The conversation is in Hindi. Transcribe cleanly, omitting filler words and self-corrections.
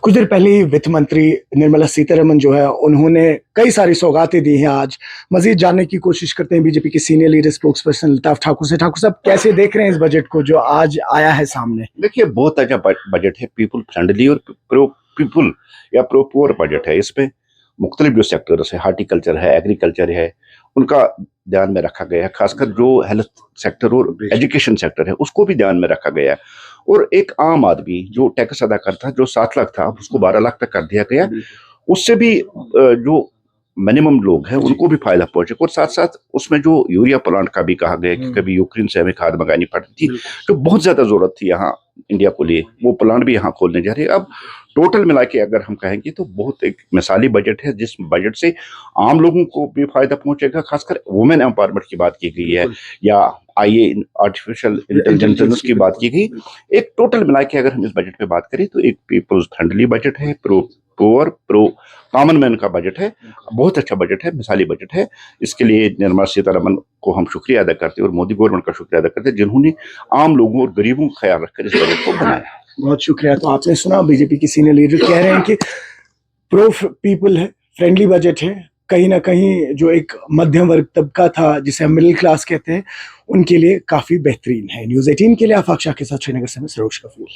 कुछ देर पहले ही वित्त मंत्री निर्मला सीतारमन जो है उन्होंने कई सारी सौगातें दी हैं। आज मजीद जानने की कोशिश करते हैं बीजेपी के senior leader spokes person Altaf Thakur से। ठाकुर साहब, कैसे देख रहे हैं इस बजट को जो आज आया है सामने? देखिए, बहुत अच्छा बजट है, पीपल फ्रेंडली और प्रो पीपल या प्रो पुअर बजट है। इसमें मुख्तलिफ जो सेक्टर्स है, हार्टिकल्चर है, एग्रीकल्चर है, उनका ध्यान में रखा गया है। खासकर जो हेल्थ सेक्टर और एजुकेशन सेक्टर है उसको भी ध्यान में रखा गया है। और एक आम आदमी जो टैक्स अदा करता है, जो 7 लाख था उसको 12 लाख तक कर दिया गया। उससे भी जो मिनिमम लोग हैं उनको भी फायदा पहुंचे। और साथ साथ उसमें जो यूरिया प्लांट का भी कहा गया कि कभी यूक्रेन से हमें खाद मंगानी पड़ती थी, जो बहुत ज्यादा जरूरत थी यहाँ इंडिया को लिए, वो प्लांट भी यहाँ खोलने जा रहे हैं। अब टोटल मिला के अगर हम कहेंगे तो बहुत एक मिसाली बजट है, जिस बजट से आम लोगों को भी फायदा पहुंचेगा। खासकर वुमेन एम्पावरमेंट की बात की गई है, या आईए आर्टिफिशियल इंटेलिजेंस की बात की गई। एक टोटल मिला के अगर हम इस बजट पे बात करें तो एक पीपल्स फ्रेंडली बजट है, प्रो कॉमन मैन का बजट है। बहुत अच्छा बजट है, मिसाली बजट है। इसके लिए निर्मला सीतारमन को हम शुक्रिया अदा करते हैं और मोदी गवर्नमेंट का शुक्रिया अदा करते हैं, जिन्होंने आम लोगों और गरीबों का ख्याल रखकर इस बजट को बनाया। बहुत शुक्रिया। तो आपने सुना, बीजेपी के सीनियर लीडर कह रहे हैं कि प्रो पीपल है, फ्रेंडली बजट है। कहीं ना कहीं जो एक मध्यम वर्ग तबका था, जिसे हम मिडिल क्लास कहते हैं, उनके लिए काफी बेहतरीन है। न्यूज़ 18 के लिए आफाक शाह के साथ श्रीनगर से मैं सरोज कफूल।